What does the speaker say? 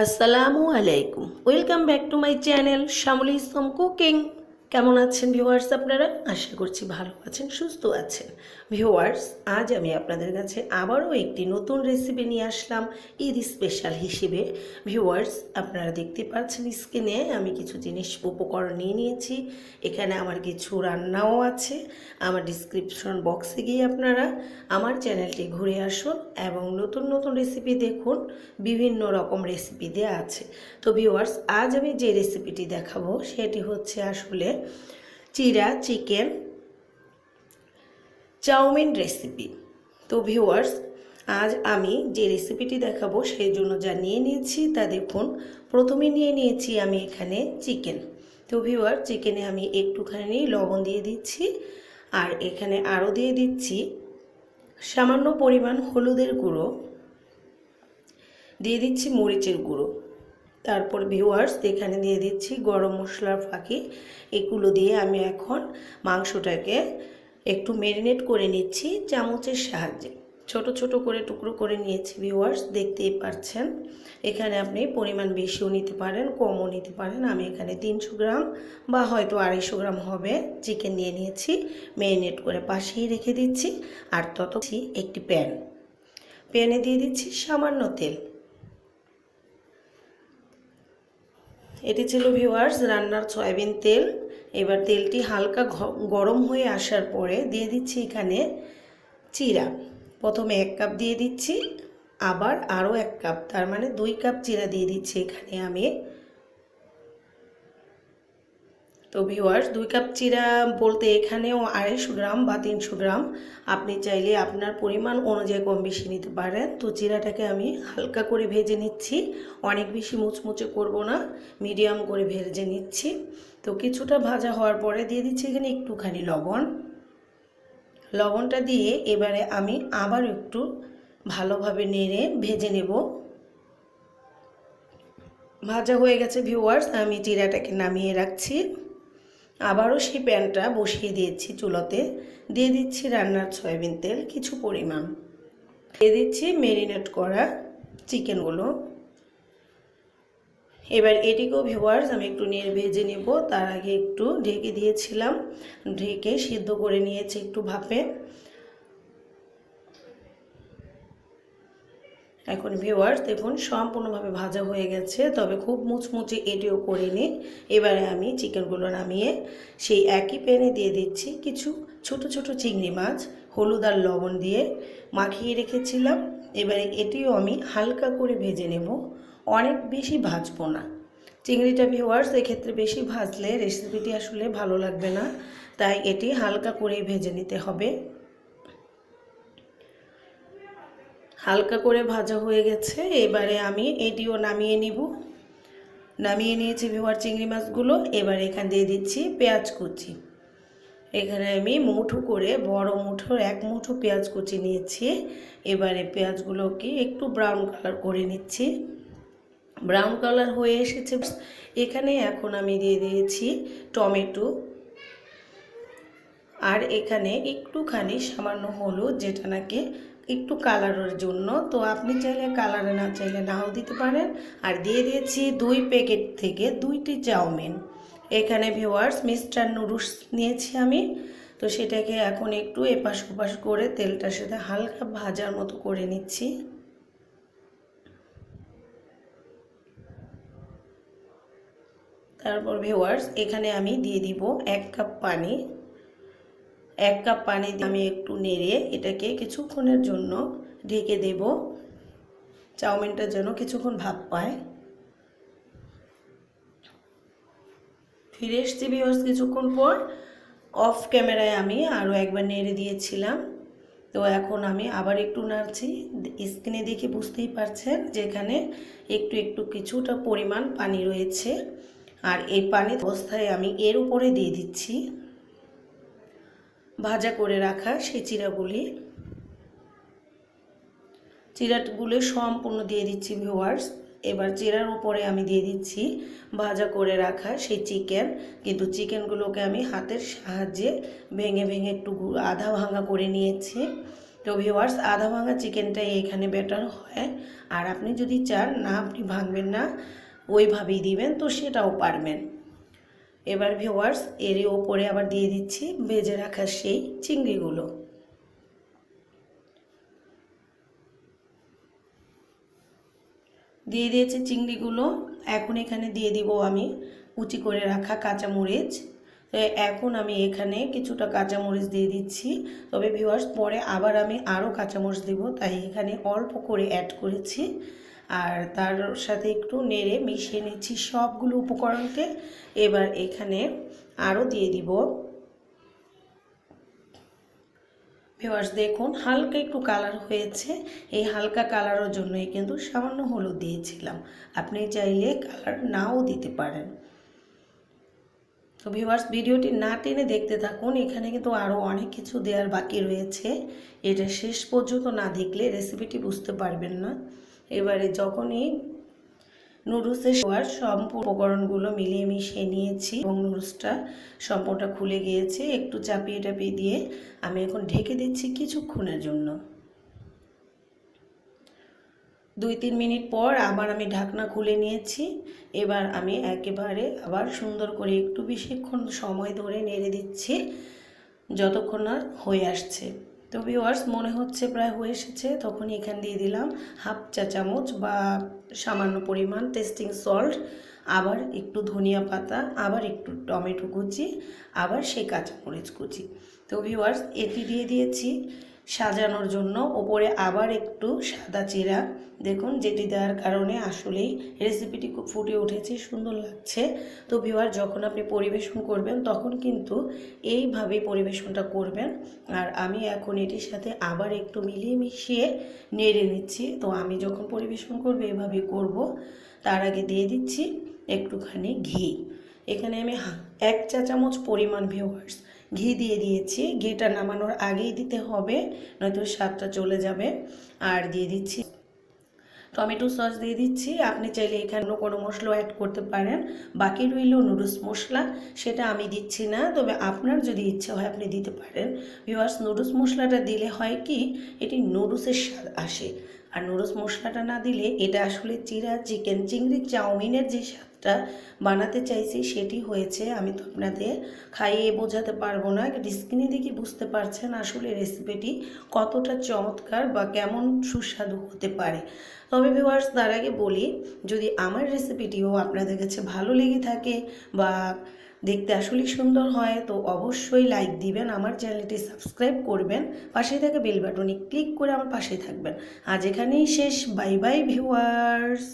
আসসালামু আলাইকুম, welcome back to my channel Shyamali Islam cooking. কেমন আছেন ভিউয়ার্স? আপনারা আশা করছি ভালো আছেন, সুস্থ আছেন। ভিউয়ার্স, আজ আমি আপনাদের কাছে আবারও একটি নতুন রেসিপি নিয়ে আসলাম ঈদ স্পেশাল হিসেবে। ভিউয়ার্স, আপনারা দেখতে পাচ্ছেন স্ক্রিনে আমি কিছু জিনিস উপকরণ নিয়ে নিয়েছি। এখানে আমার কিছু রান্নাও আছে। আমার ডিসক্রিপশন বক্সে গিয়ে আপনারা আমার চ্যানেলটি ঘুরে আসুন এবং নতুন নতুন রেসিপি দেখুন। বিভিন্ন রকম রেসিপি দেওয়া আছে। তো ভিউয়ার্স, আজ আমি যে রেসিপিটি দেখাবো সেটি হচ্ছে আসলে চিরা চিকেন চাউমিন রেসিপি। তো ভিউয়ার্স, আজ আমি যে রেসিপিটি দেখাবো সেই জন্য যা নিয়ে নিয়েছি তা দেখুন। প্রথমে নিয়ে নিয়েছি আমি এখানে চিকেন। তো ভিউয়ার, চিকেনে আমি একটুখানি লবণ দিয়ে দিচ্ছি, আর এখানে আরও দিয়ে দিচ্ছি সামান্য পরিমাণ হলুদের গুঁড়ো, দিয়ে দিচ্ছি মরিচের গুঁড়ো। তারপর ভিউয়ার্স, এখানে দিয়ে দিচ্ছি গরম মশলার ফাঁকি। এগুলো দিয়ে আমি এখন মাংসটাকে একটু ম্যারিনেট করে নিচ্ছি চামচের সাহায্যে। ছোট ছোট করে টুকরো করে নিয়েছি ভিউয়ার্স, দেখতেই পাচ্ছেন। এখানে আপনি পরিমাণ বেশিও নিতে পারেন, কমও নিতে পারেন। আমি এখানে 300 গ্রাম বা হয়তো 250 গ্রাম হবে চিকেন নিয়ে নিয়েছি, ম্যারিনেট করে পাশেই রেখে দিচ্ছি। আর একটি প্যানে দিয়ে দিচ্ছি সামান্য তেল। এটি ছিল ভিউয়ার্স রান্নার সয়াবিন তেল। এবার তেলটি হালকা গরম হয়ে আসার পরে দিয়ে দিচ্ছি এখানে চিরা। প্রথমে 1 কাপ দিয়ে দিচ্ছি, আবার আরও 1 কাপ, তার মানে 2 কাপ চিরা দিয়ে দিচ্ছি এখানে আমি। তো ভিউয়ার্স, 2 কাপ চিরা বলতে এখানেও 250 গ্রাম বা 300 গ্রাম, আপনি চাইলে আপনার পরিমাণ অনুযায়ী কম বেশি নিতে পারেন। তো চিরাটাকে আমি হালকা করে ভেজে নিচ্ছি, অনেক বেশি মুচমুচে করব না, মিডিয়াম করে ভেজে নিচ্ছি। তো কিছুটা ভাজা হওয়ার পরে দিয়ে দিচ্ছি এখানে একটুখানি লবণটা দিয়ে এবারে আমি আবার একটু ভালোভাবে নেড়ে ভেজে নেব। ভাজা হয়ে গেছে ভিউয়ার্স, আমি চিরাটাকে নামিয়ে রাখছি। আবারও সেই প্যানটা বসিয়ে দিয়েছি চুলোতে, দিয়ে দিচ্ছি রান্নার সয়াবিন তেল কিছু পরিমাণ, দিয়ে দিচ্ছি ম্যারিনেট করা চিকেনগুলো। এবার এটিকেও ভিউয়ার্স আমি একটু নেড়ে ভেজে নেব। তার আগে একটু ঢেকে দিয়েছিলাম, ঢেকে সিদ্ধ করে নিয়েছি একটু ভাপে। এখন ভিউয়ার্স দেখুন সম্পূর্ণভাবে ভাজা হয়ে গেছে, তবে খুব মুচমুচে এটিও করিনি। এবারে আমি চিকেনগুলো নামিয়ে সেই একই প্যানে দিয়ে দিচ্ছি কিছু ছোট ছোট চিংড়ি মাছ, হলুদ আর লবণ দিয়ে মাখিয়ে রেখেছিলাম। এবারে এটিও আমি হালকা করে ভেজে নেব, অনেক বেশি ভাজবো না চিংড়িটা ভিউয়ার্স। এক্ষেত্রে বেশি ভাজলে রেসিপিটি আসলে ভালো লাগবে না, তাই এটি হালকা করে ভেজে নিতে হবে। হালকা করে ভাজা হয়ে গেছে, এবারে আমি এটিও নামিয়ে নিয়েছি ভিউয়ার চিংড়ি মাছগুলো। এবার এখানে দিয়ে দিচ্ছি পেঁয়াজ কুচি। এখানে আমি মুঠো করে বড় মুঠোর 1 মুঠো পেঁয়াজ কুচি নিয়েছি। এবারে পেঁয়াজগুলোকে একটু ব্রাউন কালার করে নিচ্ছি। ব্রাউন কালার হয়ে এসেছে এখানে। এখন আমি দিয়ে দিয়েছি টমেটো, আর এখানে একটুখানি সামান্য হলুদ, যেটা নাকি একটু কালারের জন্য। তো আপনি চাইলে কালারে না চাইলে নাও দিতে পারেন। আর দিয়ে দিয়েছি 2 প্যাকেট থেকে 2টি চাউমিন। এখানে ভিউয়ার্স মিস্টার নুডলস নিয়েছি আমি। তো সেটাকে এখন একটু এপাশ ওপাশ করে তেলটার সাথে হালকা ভাজার মতো করে নিচ্ছি। তারপর ভিউয়ার্স এখানে আমি দিয়ে দিব 1 কাপ পানি। 1 কাপ পানি দিয়ে আমি একটু নেড়ে এটাকে কিছুক্ষণের জন্য ঢেকে দেব, চাউমিনটা যেন কিছুক্ষণ ভাপ পায়। ফিরে এসছি ভিউয়ার্স কিছুক্ষণ পর। অফ ক্যামেরায় আমি আরও একবার নেড়ে দিয়েছিলাম। তো এখন আমি আবার একটু নাড়ছি। স্ক্রিনে দেখে বুঝতেই পারছেন যে এখানে একটু একটু কিছুটা পরিমাণ পানি রয়েছে। আর এই পানির অবস্থায় আমি এর উপরে দিয়ে দিচ্ছি ভাজা করে রাখা সেই চিরাগুলো সম্পূর্ণ দিয়ে দিচ্ছি ভিউয়ার্স। এবার চিরার উপরে আমি দিয়ে দিচ্ছি ভাজা করে রাখা সেই চিকেন। কিন্তু চিকেনগুলোকে আমি হাতের সাহায্যে ভেঙে ভেঙে একটু আধা ভাঙা করে নিয়েছি। তো ভিউয়ার্স আধা ভাঙা চিকেনটাই এখানে বেটার হয়। আর আপনি যদি চান না আপনি ভাঙবেন না, ওইভাবেই দিবেন, তো সেটাও পারবেন। এবার ভিউয়ার্স এরই ওপরে আবার দিয়ে দিচ্ছি ভেজে রাখা সেই চিংড়িগুলো। দিয়ে দিয়েছি চিংড়িগুলো। এখন এখানে দিয়ে দিব আমি কুচি করে রাখা কাঁচামরিচ। এখন আমি এখানে কিছুটা কাঁচামরিচ দিয়ে দিচ্ছি, তবে ভিউয়ার্স পরে আবার আমি আরও কাঁচামরিচ দেব, তাই এখানে অল্প করে অ্যাড করেছি। আর তার সাথে একটু নেড়ে মিশিয়ে নিচ্ছি সবগুলো উপকরণকে। এবার এখানে আরও দিয়ে দিব, ভিউয়ার্স দেখুন হালকা একটু কালার হয়েছে, এই হালকা কালারের জন্যই কিন্তু সামান্য হলুদ দিয়েছিলাম, আপনি চাইলে কালার নাও দিতে পারেন। তো ভিউয়ার্স ভিডিওটি না টেনে দেখতে থাকুন, এখানে কিন্তু আরও অনেক কিছু দেওয়ার বাকি রয়েছে, এটা শেষ পর্যন্ত না দেখলে রেসিপিটি বুঝতে পারবেন না। এবারে যখনই নুডলসের সবার সম্পূর্ণ উপকরণগুলো মিলিয়ে মিশিয়ে নিয়েছি এবং নুডলসটা সম্পূর্ণটা খুলে গিয়েছে, একটু চাপিয়ে টাপিয়ে দিয়ে আমি এখন ঢেকে দিচ্ছি কিছুক্ষণের জন্য। 2-3 মিনিট পর আবার আমি ঢাকনা খুলে নিয়েছি। এবার আমি একেবারে আবার সুন্দর করে একটু বেশিক্ষণ সময় ধরে নেড়ে দিচ্ছি যতক্ষণ না হয়ে আসছে। তো ভিউয়ার্স মনে হচ্ছে প্রায় হয়ে এসেছে, তখন এখানে দিয়ে দিলাম হাফ চা চামচ বা সামান্য পরিমাণ টেস্টিং সল্ট, আবার একটু ধনিয়া পাতা, আবার একটু টমেটো কুচি, আবার সেই কাঁচামরিচ কুচি। তো ভিউয়ার্স এটি দিয়ে দিয়েছি সাজানোর জন্য, ওপরে আবার একটু সাদা জিরা, দেখুন যেটি দেওয়ার কারণে আসলেই রেসিপিটি খুব ফুটে উঠেছে, সুন্দর লাগছে। তো ভিউয়ার যখন আপনি পরিবেশন করবেন তখন কিন্তু এইভাবেই পরিবেশনটা করবেন। আর আমি এখন এটির সাথে আবার একটু মিলিয়ে মিশিয়ে নেড়ে নিচ্ছি। তো আমি যখন পরিবেশন করব এভাবেই করব। তার আগে দিয়ে দিচ্ছি একটুখানি ঘি, এখানে আমি 1 চা চামচ পরিমাণ ভিউয়ার্স ঘি দিয়ে দিয়েছি। ঘিটা নামানোর আগেই দিতে হবে, নয়তো স্বাদটা চলে যাবে। আর দিয়ে দিচ্ছি টমেটো সস দিয়ে দিচ্ছি, আপনি চাইলে এখানে কোনো মশলাও অ্যাড করতে পারেন। বাকি রইল নুডলস মশলা, সেটা আমি দিচ্ছি না, তবে আপনার যদি ইচ্ছে হয় আপনি দিতে পারেন। ভিউয়ার্স নুডলস মশলাটা দিলে হয় কি, এটি নুডলসের স্বাদ আসে। আর নুডলস মশলাটা না দিলে এটা আসলে চিরা চিকেন চিংড়ি চাউমিনের যে স্বাদটা বানাতে চাইছি সেটি হয়েছে। আমি তো আপনাদের খাইয়ে বোঝাতে পারবো না, স্ক্রিনে দেখে বুঝতে পারছেন আসলে রেসিপিটি কতটা চমৎকার বা কেমন সুস্বাদু হতে পারে। তবে ভিউয়ার্স তার আগে বলি, যদি আমার রেসিপিটিও আপনাদের কাছে ভালো লেগে থাকে বা দেখতে আসলেই সুন্দর হয় তো অবশ্যই লাইক দিবেন, আমার চ্যানেলটি সাবস্ক্রাইব করবেন, পাশে থাকা বেল বাটনে ক্লিক করে আমার পাশে থাকবেন। আজ এখানেই শেষ, বাই বাই ভিউয়ার্স।